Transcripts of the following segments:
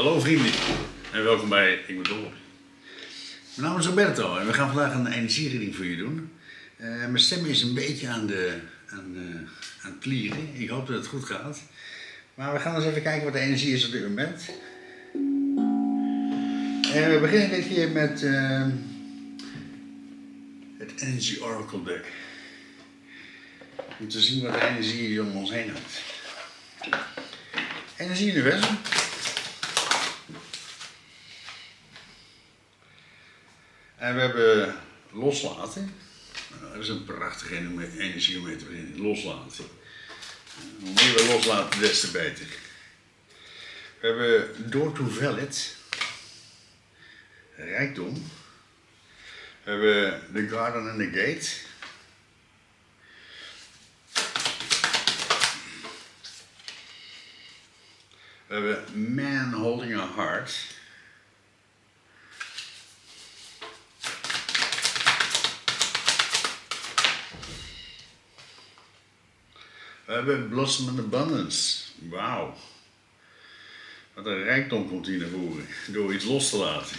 Hallo vrienden en welkom bij Ik ben Dolop. Mijn naam is Roberto en we gaan vandaag een energiereading voor je doen. Mijn stem is een beetje aan het klieren. Ik hoop dat het goed gaat. Maar we gaan eens even kijken wat de energie is op dit moment. En we beginnen dit keer met het Energy Oracle deck. Om te zien wat de energie hier om ons heen hangt. Energie-universum. En we hebben loslaten. Dat is een prachtige energie om mee te beginnen. Loslaten. Hoe meer we loslaten, des te beter. We hebben door to valid. Rijkdom. We hebben the garden and the gate. We hebben man holding a heart. We hebben blossom and abundance. Wauw. Wat een rijkdom komt hier naar voren. Door iets los te laten.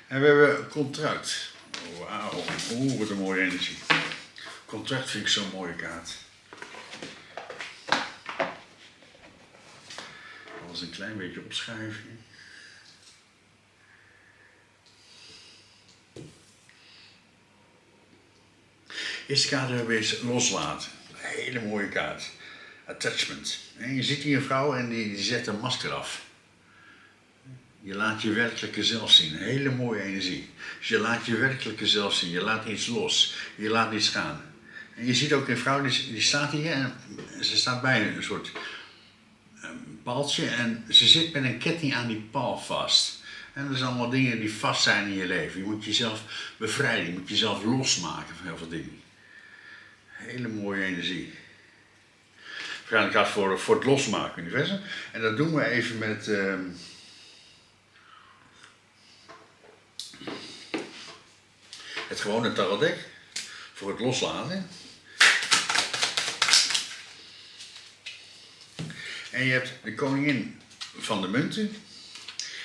En we hebben contract. Wauw. Oeh, wat een mooie energie. Contract vind ik zo'n mooie kaart. Alles een klein beetje opschuiven. Eerste kaart hebben we eens loslaten. Een hele mooie kaart. Attachment. En je ziet hier een vrouw en die zet een masker af. Je laat je werkelijke zelf zien. Een hele mooie energie. Dus je laat je werkelijke zelf zien. Je laat iets los. Je laat iets gaan. En je ziet ook een vrouw die staat hier en ze staat bij een soort paaltje en ze zit met een ketting aan die paal vast. En dat zijn allemaal dingen die vast zijn in je leven. Je moet jezelf bevrijden. Je moet jezelf losmaken van heel veel dingen. Hele mooie energie. We gaan een kaart voor het losmaken, universum. En dat doen we even met het gewone tarotdek. Voor het loslaten. En je hebt de koningin van de munten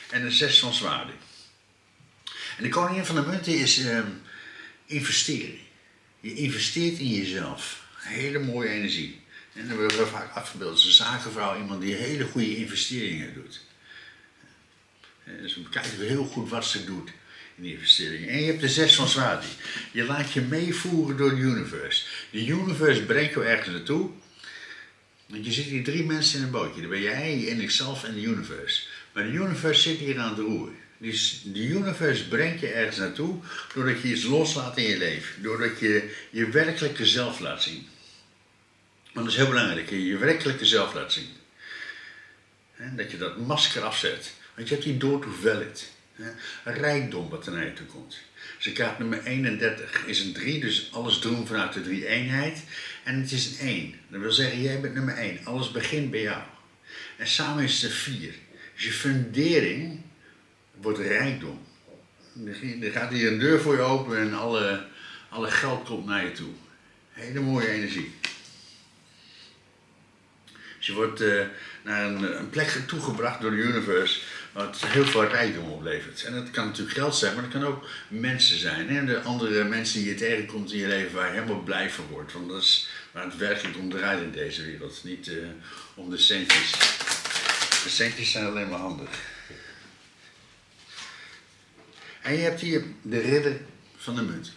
en de 6 van zwaarden. En de koningin van de munten is investeren. Je investeert in jezelf. Hele mooie energie. En dan worden we vaak afgebeeld als een zakenvrouw, iemand die hele goede investeringen doet. Dus we kijken heel goed wat ze doet in die investeringen. En je hebt de 6 van zwaarden. Je laat je meevoeren door de universe. De universe brengt je ergens naartoe. Want je ziet hier 3 mensen in een bootje. Dat ben jij en ikzelf en de universe. Maar de universe zit hier aan het roer. Dus de universe brengt je ergens naartoe doordat je iets loslaat in je leven. Doordat je je werkelijke zelf laat zien. Want dat is heel belangrijk, je werkelijke zelf laat zien. Dat je dat masker afzet. Want je hebt hier door to valid. Rijkdom wat er naar je toe komt. Dus kaart nummer 31 is een 3, dus alles doen vanuit de 3-eenheid. En het is een 1. Dat wil zeggen, jij bent nummer 1. Alles begint bij jou. En samen is het 4. Dus je fundering wordt rijkdom. Er gaat hier een deur voor je open en alle geld komt naar je toe. Hele mooie energie. Dus je wordt naar een plek toegebracht door de universe wat heel veel rijkdom oplevert. En dat kan natuurlijk geld zijn, maar dat kan ook mensen zijn. Hè? De andere mensen die je tegenkomt in je leven waar je helemaal blij van wordt. Want dat is waar het werkelijk om draait in deze wereld. Niet om de centjes. De centjes zijn alleen maar handig. En je hebt hier de ridder van de munt.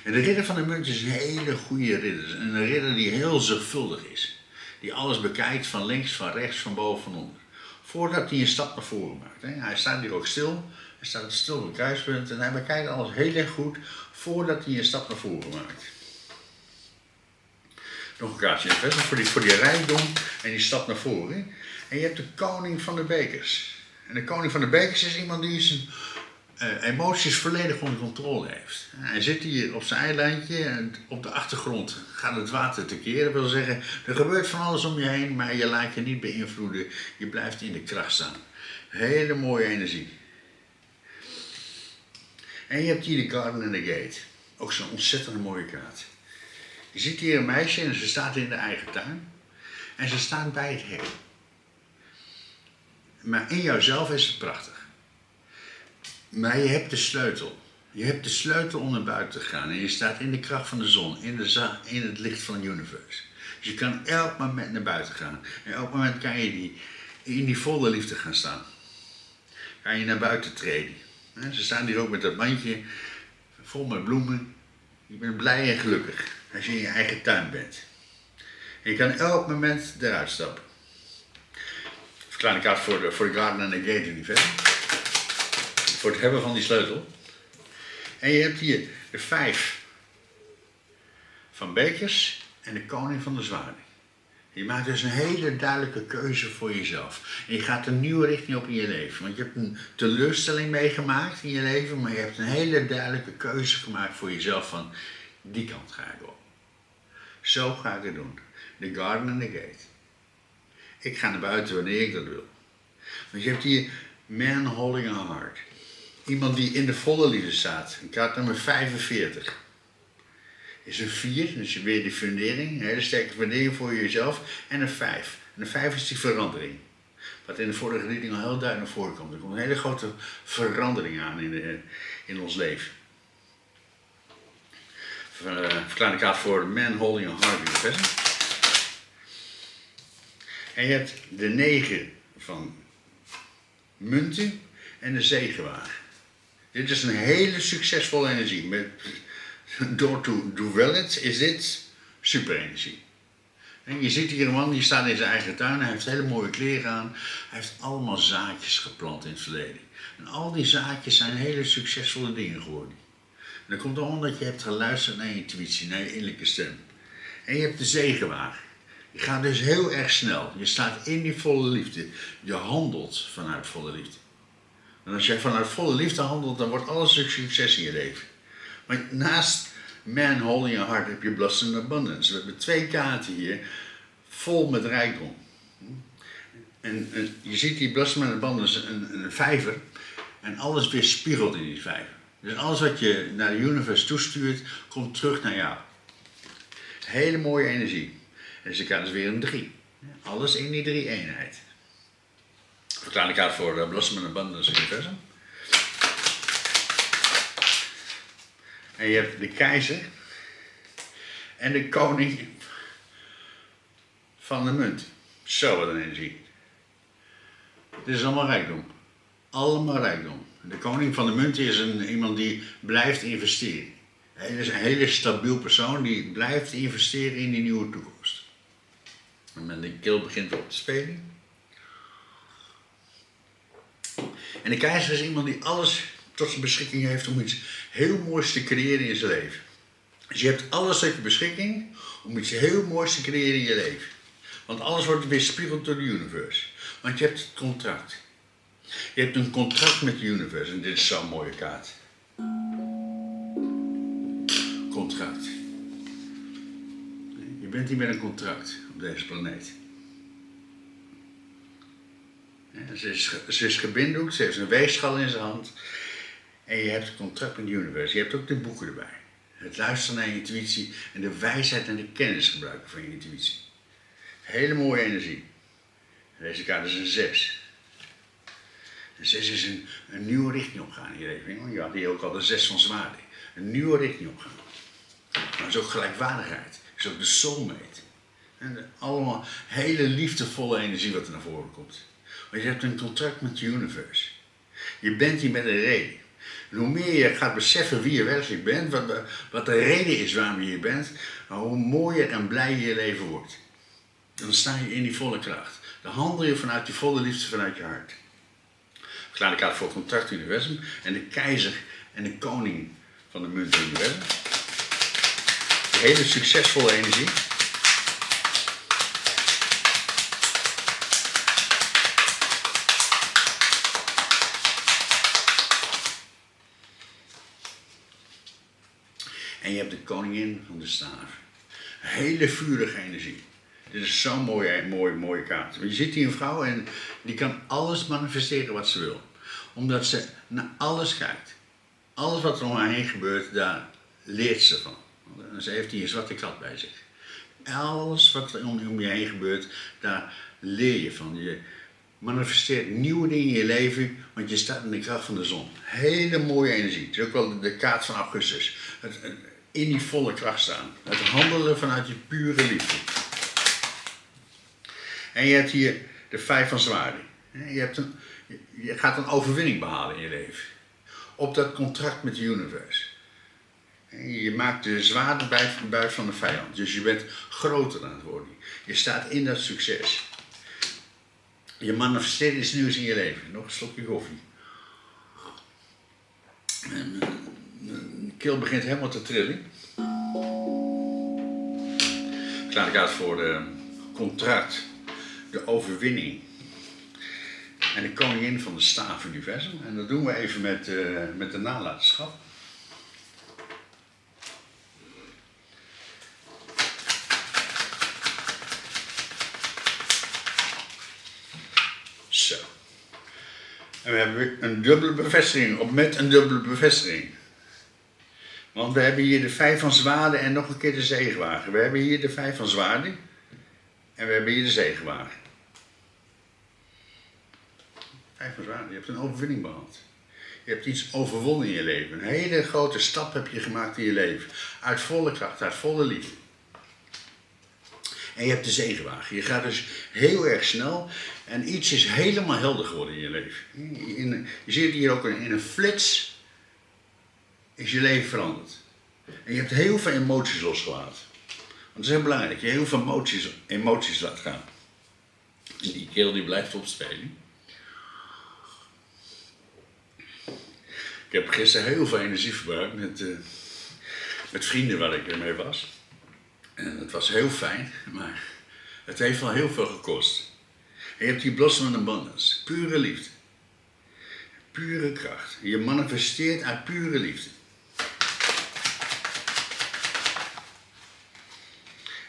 En de ridder van de munt is een hele goede ridder. Een ridder die heel zorgvuldig is. Die alles bekijkt van links, van rechts, van boven, van onder. Voordat hij een stap naar voren maakt. Hè. Hij staat hier ook stil. Hij staat stil op het kruispunt. En hij bekijkt alles heel erg goed voordat hij een stap naar voren maakt. Nog een kaartje voor die rijkdom en die stap naar voren. En je hebt de koning van de bekers. En de koning van de bekers is iemand die zijn emoties volledig onder controle heeft. Hij zit hier op zijn eilandje en op de achtergrond gaat het water tekeer. Dat wil zeggen, er gebeurt van alles om je heen, maar je laat je niet beïnvloeden. Je blijft in de kracht staan. Hele mooie energie. En je hebt hier de Garden and the Gate. Ook zo'n ontzettend mooie kaart. Je ziet hier een meisje en ze staat in de eigen tuin. En ze staat bij het hek. Maar in jouzelf is het prachtig. Maar je hebt de sleutel. Je hebt de sleutel om naar buiten te gaan. En je staat in de kracht van de zon, in het licht van het universe. Dus je kan elk moment naar buiten gaan. En elk moment kan je in die volle liefde gaan staan. Kan je naar buiten treden. Ze staan hier ook met dat mandje vol met bloemen. Je bent blij en gelukkig als je in je eigen tuin bent. En je kan elk moment eruit stappen. Een kleine kaart voor de Garden and the Gate universum. Voor het hebben van die sleutel. En je hebt hier de 5 van bekers en de koning van de zwaarden. Je maakt dus een hele duidelijke keuze voor jezelf. En je gaat een nieuwe richting op in je leven. Want je hebt een teleurstelling meegemaakt in je leven, maar je hebt een hele duidelijke keuze gemaakt voor jezelf van die kant ga ik op. Zo ga ik het doen. The Garden and the Gate. Ik ga naar buiten wanneer ik dat wil. Want je hebt hier Man Holding a Heart. Iemand die in de volle liefde staat. Kaart nummer 45. Is een 4, dus weer die fundering. Een hele sterke fundering voor jezelf. En een 5. En een 5 is die verandering. Wat in de vorige reading al heel duidelijk naar voren komt. Er komt een hele grote verandering aan in ons leven. Verklaarde kaart voor Man Holding a Heart universum. En je hebt de 9 van munten en de zegenwagen. Dit is een hele succesvolle energie. Door to do well is dit superenergie. En je ziet hier een man die staat in zijn eigen tuin. Hij heeft hele mooie kleren aan. Hij heeft allemaal zaadjes geplant in het verleden. En al die zaadjes zijn hele succesvolle dingen geworden. En dat komt omdat je hebt geluisterd naar je intuïtie, naar je innerlijke stem. En je hebt de zegenwagen. Je gaat dus heel erg snel. Je staat in die volle liefde. Je handelt vanuit volle liefde. En als jij vanuit volle liefde handelt, dan wordt alles een succes in je leven. Maar naast Man Holding a Heart heb je Blossom Abundance. We hebben 2 kaarten hier, vol met rijkdom. En je ziet die Blossom Abundance, een vijver. En alles weer spiegelt in die vijver. Dus alles wat je naar de universe toestuurt, komt terug naar jou. Hele mooie energie. En deze kaart is weer een 3. Alles in die 3 eenheid. Verklaar de kaart voor Blossom Abundance universum. En je hebt de keizer en de koning van de munt. Zo, wat een energie. Dit is allemaal rijkdom. Allemaal rijkdom. De koning van de munt is iemand die blijft investeren. Hij is een hele stabiel persoon die blijft investeren in die nieuwe toekomst. En de keel begint op te spelen. En de keizer is iemand die alles tot zijn beschikking heeft om iets heel moois te creëren in zijn leven. Dus je hebt alles tot je beschikking om iets heel moois te creëren in je leven. Want alles wordt weerspiegeld door de universe. Want je hebt het contract. Je hebt een contract met de universe en dit is zo'n mooie kaart. Contract. Je bent hier met een contract op deze planeet. Ze is gebinddoekt, ze heeft een weegschaal in zijn hand. En je hebt het contract met de universe. Je hebt ook de boeken erbij. Het luisteren naar je intuïtie en de wijsheid en de kennis gebruiken van je intuïtie. Hele mooie energie. Deze kaart is een 6. Een 6 is een nieuwe richting opgaan in je leven. Je had hier ook al de 6 van zwaarden. Een nieuwe richting opgaan. Maar het is ook gelijkwaardigheid. Het is ook de soulmate. En allemaal hele liefdevolle energie wat er naar voren komt. Want je hebt een contract met de universe. Je bent hier met een reden. En hoe meer je gaat beseffen wie je werkelijk bent, wat de reden is waarom je hier bent, hoe mooier en blijer je leven wordt. Dan sta je in die volle kracht. Dan handel je vanuit die volle liefde vanuit je hart. Verklaar de kaart voor contract universum en de keizer en de koning van de munt universum. Een hele succesvolle energie. En je hebt de koningin van de staven. Hele vurige energie. Dit is zo'n mooie kaart. Je ziet hier een vrouw en die kan alles manifesteren wat ze wil. Omdat ze naar alles kijkt. Alles wat er om haar heen gebeurt, daar leert ze van. En ze heeft hier een zwarte kat bij zich. Alles wat er om je heen gebeurt, daar leer je van. Je manifesteert nieuwe dingen in je leven, want je staat in de kracht van de zon. Hele mooie energie. Het is ook wel de kaart van Augustus. In die volle kracht staan. Het handelen vanuit je pure liefde. En je hebt hier de 5 van zwaarden. Je gaat een overwinning behalen in je leven. Op dat contract met de universe. Je maakt de zwaarde buit van de vijand. Dus je bent groter aan het worden. Je staat in dat succes. Je manifesteert iets nieuws in je leven. Nog een slokje koffie. En mijn keel begint helemaal te trillen. Klaar ik uit voor de contract. De overwinning. En de koningin van de staaf-universum. En dat doen we even met de nalatenschap. Zo. En we hebben een dubbele bevestiging, met een dubbele bevestiging. Want we hebben hier de 5 van zwaarden en nog een keer de zegenwagen. We hebben hier de 5 van zwaarden en we hebben hier de zegenwagen. 5 van zwaarden, je hebt een overwinning behaald. Je hebt iets overwonnen in je leven. Een hele grote stap heb je gemaakt in je leven. Uit volle kracht, uit volle liefde. En je hebt de zegenwagen. Je gaat dus heel erg snel en iets is helemaal helder geworden in je leven. Je ziet hier ook in een flits is je leven veranderd. En je hebt heel veel emoties losgelaten. Want het is heel belangrijk dat je heel veel emoties laat gaan. En die keel die blijft opspelen. Ik heb gisteren heel veel energie verbruikt met vrienden waar ik mee was. En het was heel fijn, maar het heeft wel heel veel gekost. En je hebt die Blossom Abundance, pure liefde. Pure kracht. Je manifesteert uit pure liefde.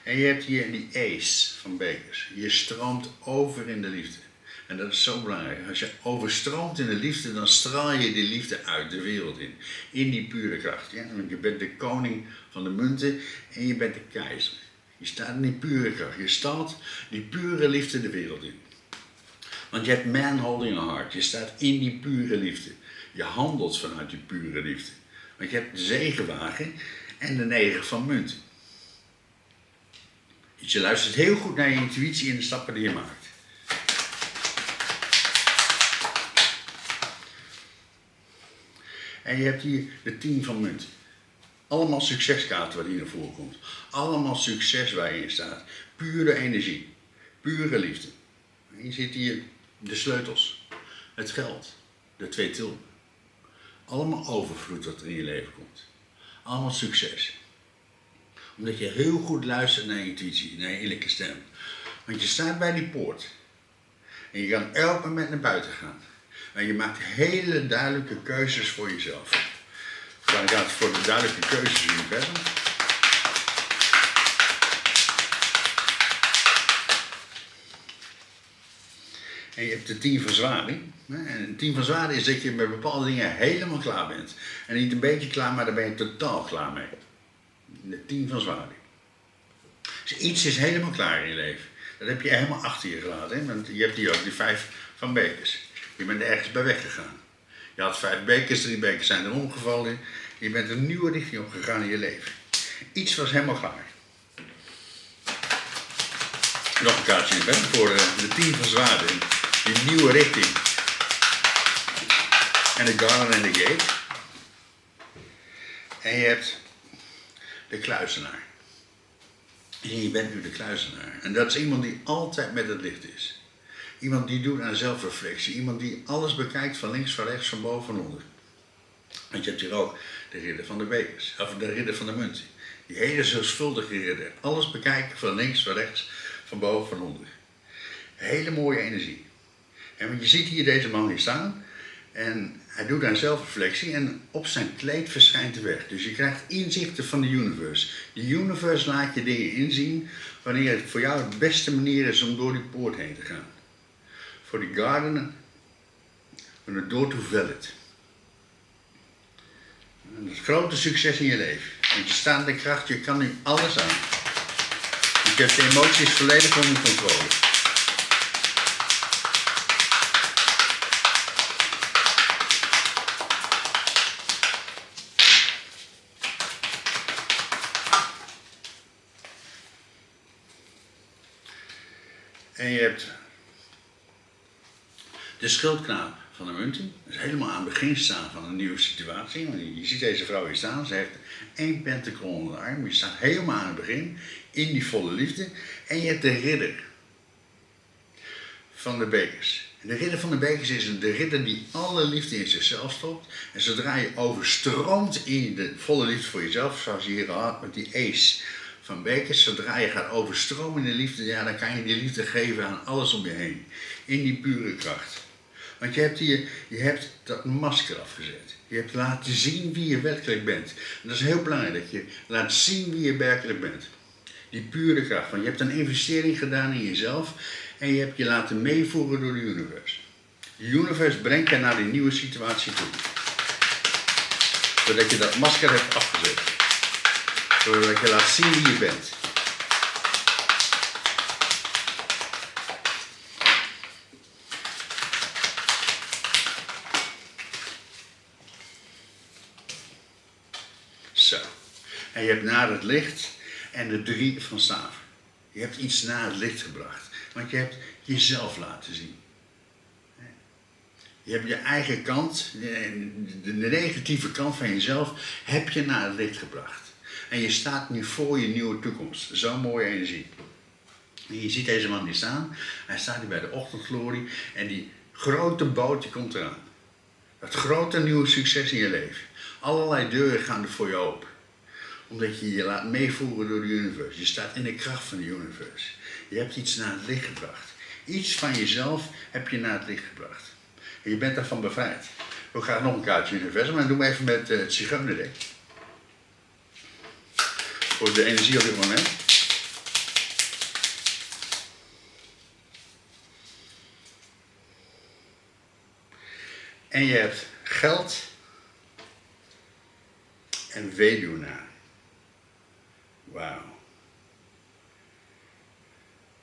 En je hebt hier die ace van bekers. Je stroomt over in de liefde. En dat is zo belangrijk. Als je overstroomt in de liefde, dan straal je die liefde uit de wereld in. In die pure kracht. Ja? Want je bent de koning van de munten en je bent de keizer. Je staat in die pure kracht. Je staat die pure liefde de wereld in. Want je hebt man holding a heart. Je staat in die pure liefde. Je handelt vanuit die pure liefde. Want je hebt de zegenwagen en de 9 van munten. Dus je luistert heel goed naar je intuïtie en de stappen die je maakt. En je hebt hier de 10 van munten. Allemaal succeskaarten waar die naar voren komt. Allemaal succes waar je in staat. Pure energie. Pure liefde. En je ziet hier de sleutels. Het geld. De 2 tulpen. Allemaal overvloed wat er in je leven komt. Allemaal succes. Omdat je heel goed luistert naar je intuïtie, naar je innerlijke stem. Want je staat bij die poort. En je kan elk moment naar buiten gaan. En je maakt hele duidelijke keuzes voor jezelf. Dan gaat het voor de duidelijke keuzes in je verder. En je hebt de 10 van zwaarden. En de 10 van zwaarden is dat je met bepaalde dingen helemaal klaar bent. En niet een beetje klaar, maar daar ben je totaal klaar mee. De 10 van zwaarden. Dus iets is helemaal klaar in je leven. Dat heb je helemaal achter je gelaten. Hè? Want je hebt hier ook die 5 van bekers. Je bent er ergens bij weggegaan. Je had 5 bekers, 3 bekers zijn er omgevallen. Je bent een nieuwe richting opgegaan in je leven. Iets was helemaal klaar. Nog een kaartje in voor de 10 van zwaarden. Die nieuwe richting. En de garden en de gate. En je hebt de kluizenaar. En je bent nu de kluizenaar. En dat is iemand die altijd met het licht is. Iemand die doet aan zelfreflectie. Iemand die alles bekijkt van links, van rechts, van boven, van onder. Want je hebt hier ook de ridder van de bekers. Of de ridder van de munten. Die hele zorgvuldige ridder. Alles bekijken van links, van rechts, van boven, van onder. Hele mooie energie. En want je ziet hier deze man hier staan. En hij doet aan zelfreflectie en op zijn kleed verschijnt de weg. Dus je krijgt inzichten van de universe. De universe laat je dingen inzien wanneer het voor jou de beste manier is om door die poort heen te gaan. Voor die garden, van de door to valid. Het grote succes in je leven. Want je staat in de kracht, je kan nu alles aan. Je hebt de emoties volledig onder controle. En je hebt de schildknaap van de munten. Dat is helemaal aan het begin staan van een nieuwe situatie. Want je ziet deze vrouw hier staan. Ze heeft 1 pentakron onder de arm. Je staat helemaal aan het begin. In die volle liefde. En je hebt de ridder van de bekers. En de ridder van de bekers is de ridder die alle liefde in zichzelf stopt. En zodra je overstroomt in de volle liefde voor jezelf. Zoals je hier al had met die ace van bekers. Zodra je gaat overstromen in de liefde. Ja, dan kan je die liefde geven aan alles om je heen. In die pure kracht. Want je hebt dat masker afgezet. Je hebt laten zien wie je werkelijk bent. En dat is heel belangrijk dat je laat zien wie je werkelijk bent. Die pure kracht. Want je hebt een investering gedaan in jezelf. En je hebt je laten meevoeren door de universe. De universe brengt je naar die nieuwe situatie toe. Zodat je dat masker hebt afgezet. Zodat je laat zien wie je bent. Zo. En je hebt naar het licht en de 3 van staven. Je hebt iets naar het licht gebracht. Want je hebt jezelf laten zien. Je hebt je eigen kant, de negatieve kant van jezelf, heb je naar het licht gebracht. En je staat nu voor je nieuwe toekomst. Zo'n mooie energie. En je ziet deze man hier staan. Hij staat hier bij de ochtendglorie. En die grote boot die komt eraan. Dat grote nieuwe succes in je leven. Allerlei deuren gaan er voor je open. Omdat je je laat meevoeren door de universe. Je staat in de kracht van de universe. Je hebt iets naar het licht gebracht. Iets van jezelf heb je naar het licht gebracht. En je bent daarvan bevrijd. We gaan nog een kaartje universum, maar dat doen we even met het zigeunerdek. Voor de energie op dit moment. En je hebt geld en weduwnaar. Wauw.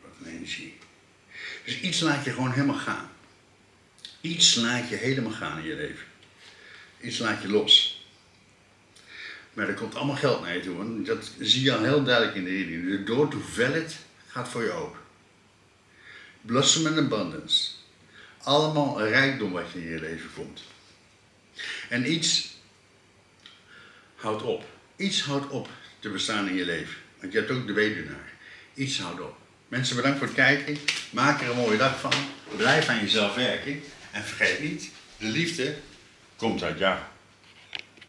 Wat een energie. Dus iets laat je gewoon helemaal gaan. Iets laat je helemaal gaan in je leven. Iets laat je los. Maar er komt allemaal geld naar je toe. Want dat zie je al heel duidelijk in de reading. De door to valid gaat voor je open. Blossom and abundance. Allemaal rijkdom wat je in je leven komt. En iets houdt op. Iets houdt op te bestaan in je leven. Want je hebt ook de weduwnaar. Iets houdt op. Mensen, bedankt voor het kijken. Maak er een mooie dag van. Blijf aan jezelf werken. En vergeet niet, de liefde komt uit jou.